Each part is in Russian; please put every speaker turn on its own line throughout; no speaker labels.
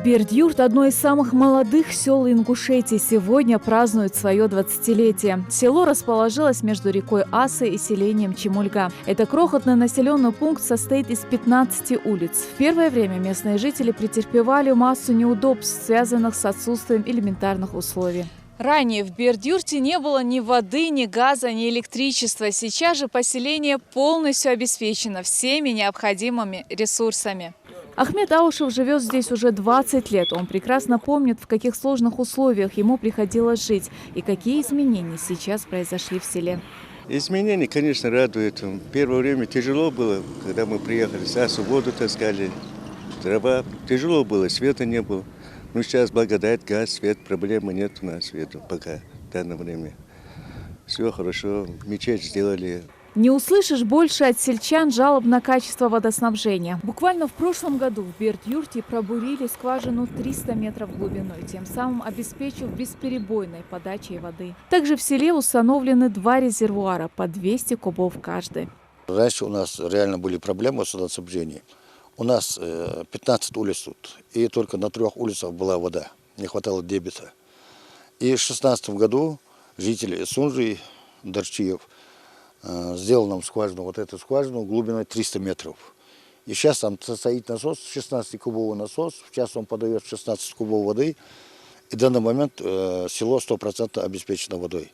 Бердъюрт – одно из самых молодых сел Ингушетии. Сегодня празднует свое 20-летие. Село расположилось между рекой Асы и селением Чемульга. Это крохотный населенный пункт состоит из 15 улиц. В первое время местные жители претерпевали массу неудобств, связанных с отсутствием элементарных условий. Ранее в Бердъюрте не было ни воды, ни газа, ни электричества. Сейчас же поселение полностью обеспечено всеми необходимыми ресурсами. Ахмед Аушев живет здесь уже 20 лет. Он прекрасно помнит, в каких сложных условиях ему приходилось жить и какие изменения сейчас произошли в селе.
Изменения, конечно, радуют. В первое время тяжело было, когда мы приехали, воду таскали, дрова. Тяжело было, света не было. Ну, сейчас благодать, газ, свет, проблемы нет у нас свету пока, в данное время. Все хорошо, мечеть сделали.
Не услышишь больше от сельчан жалоб на качество водоснабжения. Буквально в прошлом году в Бердъюрте пробурили скважину 300 метров глубиной, тем самым обеспечив бесперебойной подачей воды. Также в селе установлены 2 резервуара по 200 кубов каждый.
Раньше у нас реально были проблемы с водоснабжением. У нас 15 улиц тут, и только на 3 улицах была вода, не хватало дебита. И в 2016 году жители Сунжи, Дарчиев, сделал нам скважину, вот эту скважину глубиной 300 метров. И сейчас там стоит насос, 16-кубовый насос, в час он подает 16 кубов воды. И в данный момент село 100% обеспечено водой.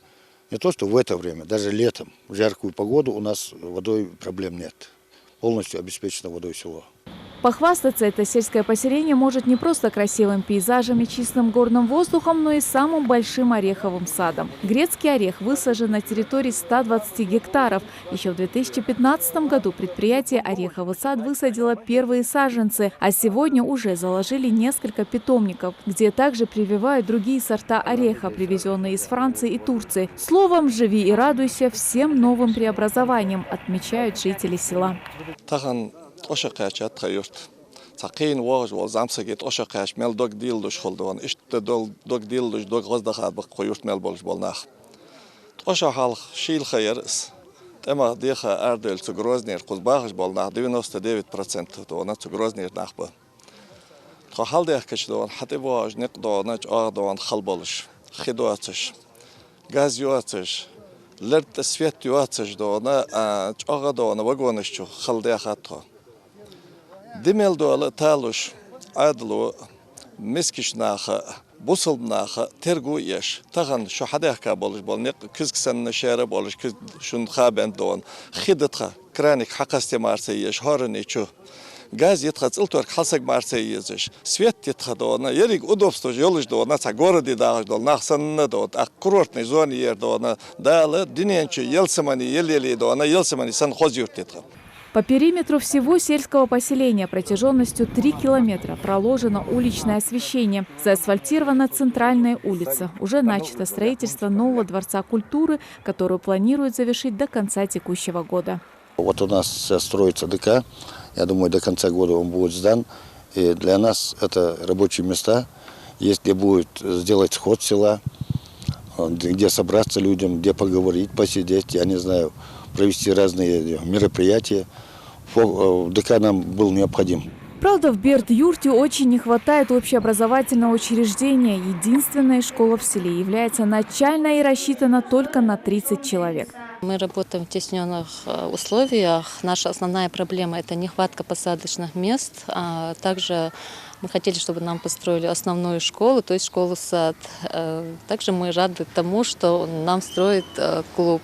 Не то, что в это время, даже летом, в жаркую погоду у нас водой проблем нет. Полностью обеспечено водой село.
Похвастаться это сельское поселение может не просто красивым пейзажем и чистым горным воздухом, но и самым большим ореховым садом. Грецкий орех высажен на территории 120 гектаров. Еще в 2015 году предприятие «Ореховый сад» высадило первые саженцы, а сегодня уже заложили несколько питомников, где также прививают другие сорта ореха, привезенные из Франции и Турции. Словом, живи и радуйся всем новым преобразованиям, отмечают жители села.
Oşaqaşat qayırt. Saqin waj wal zamsaget oşaqaş mel dog dilduş holdovan. İşte dog dilduş dog gazdaxa baq qayırt mel bolş bolnaq. Oşaqal şil xayrs. Tema dixa ardel Groznyr quzbağış bolnaq 99% dona Groznyr naxba. Xal deyək keçdovan hati waj neqdona ağdovan xal bolş. Xidoatış. Gaz yoatış. Lert svet yoatış dona ağdona vagonışçu xal deyək atqa. Demel doğalı taluş, adlı, miskişnağı, busulnağı, tergu yaş. Tağın şu hadaka boluş bol, ne kızkısanın şehre boluş, kız şun xabend doğan. Xidatqa, kranik haqaste marsa yaş, harın içu. Gaz yetqa ciltork halsak marsa yaş. Svet yetqa doğana, yerik udobstoş yoluş doğana, sa gorodi dağış doğan, naqsanına doğan, kurortnay zoni yer doğana, dağlı, dünyançı, yelsimani, yel doğana, yelsimani san xoz yurt yetqa.
По периметру всего сельского поселения протяженностью 3 километра проложено уличное освещение. Заасфальтирована центральная улица. Уже начато строительство нового дворца культуры, которую планируют завершить до конца текущего года.
Вот у нас строится ДК. Я думаю, до конца года он будет сдан. И для нас это рабочие места. Если будет сделать сход села, где собраться людям, где поговорить, посидеть, я не знаю, провести разные мероприятия. ДК нам был необходим.
Правда, в Бердъюрте очень не хватает общеобразовательного учреждения. Единственная школа в селе является начальной и рассчитана только на 30 человек.
Мы работаем в тесненных условиях. Наша основная проблема – это нехватка посадочных мест. Также мы хотели, чтобы нам построили основную школу, то есть школу-сад. Также мы рады тому, что нам строит клуб.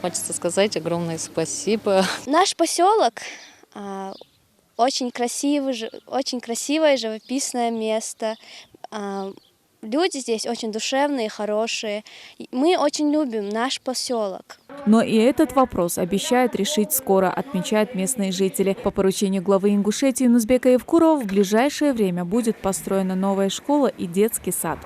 Хочется сказать огромное спасибо.
Наш поселок очень красивое, живописное место. Люди здесь очень душевные, хорошие. Мы очень любим наш поселок.
Но и этот вопрос обещают решить скоро, отмечают местные жители. По поручению главы Ингушетии Нузбека Евкурова в ближайшее время будет построена новая школа и детский сад.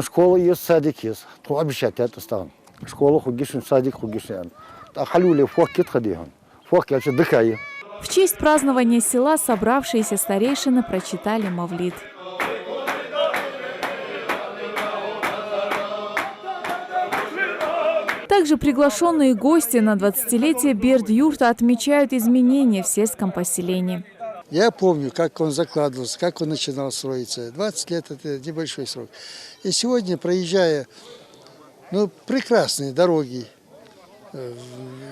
Школа есть, садик есть. То обещать это ставим. Школа хугишин, садик хугишин. Халюли фокет ходихан. Фокет вообще дыхай.
В честь празднования села собравшиеся старейшины прочитали мавлид. Также приглашенные гости на 20-летие Бердюрта отмечают изменения в сельском поселении.
Я помню, как он закладывался, как он начинал строиться. 20 лет – это небольшой срок. И сегодня, проезжая, прекрасные дороги.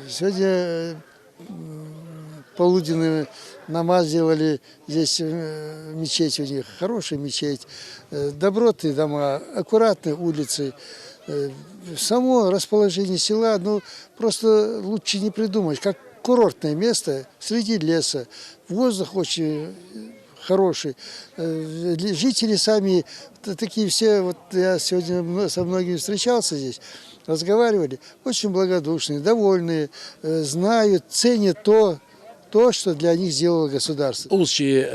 Сегодня полуденный намаз сделали, здесь мечеть у них, хорошая мечеть, добротные дома, аккуратные улицы. Само расположение села, просто лучше не придумать, как курортное место среди леса, воздух очень хороший, жители сами такие все, вот я сегодня со многими встречался здесь, разговаривали, очень благодушные, довольные, знают, ценят то, что для них сделало государство.
أول شيء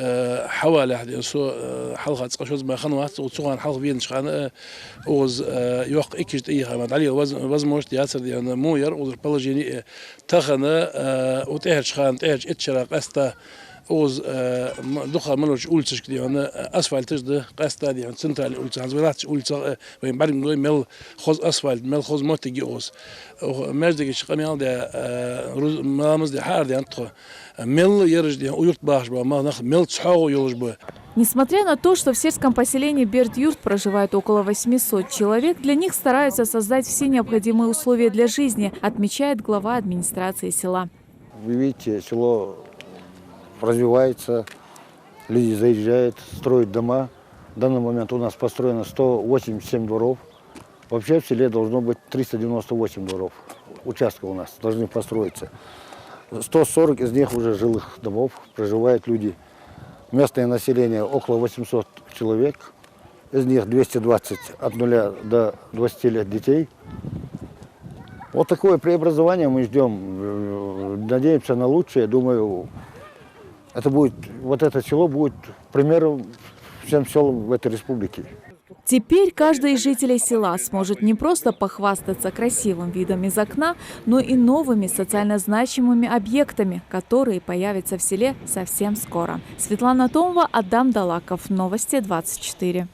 حوالي حد يسوع حلقة تقشوز ما خنوات وتصوان حلقة بين شخان أوز يوق إكيد أي خامات عليه وزن موش تياسر ديان موير وزر بلجيني تخنا وتهر شخان تهر إتشراق أستا أوز دخل ملوش أولتش كديان أسفل تجد قستا ديان سنترال أولتش عزولات أولتش وين بعد من مل خوز أسفل مل خوز موتجي أوز ومجدك شقميال ده روز ملامز ده حار ديان تخو
Несмотря на то, что в сельском поселении Бердюрт проживает около 800 человек, для них стараются создать все необходимые условия для жизни, отмечает глава администрации села.
Вы видите, село развивается, люди заезжают, строят дома. В данный момент у нас построено 187 дворов. Вообще в селе должно быть 398 дворов. Участков у нас должны построиться. 140 из них уже жилых домов, проживают люди. Местное население около 800 человек, из них 220 от 0 до 20 лет детей. Вот такое преобразование мы ждем, надеемся на лучшее. Думаю, это село будет примером всем селам в этой республике.
Теперь каждый из жителей села сможет не просто похвастаться красивым видом из окна, но и новыми социально значимыми объектами, которые появятся в селе совсем скоро. Светлана Томова, Адам Далаков. Новости 24.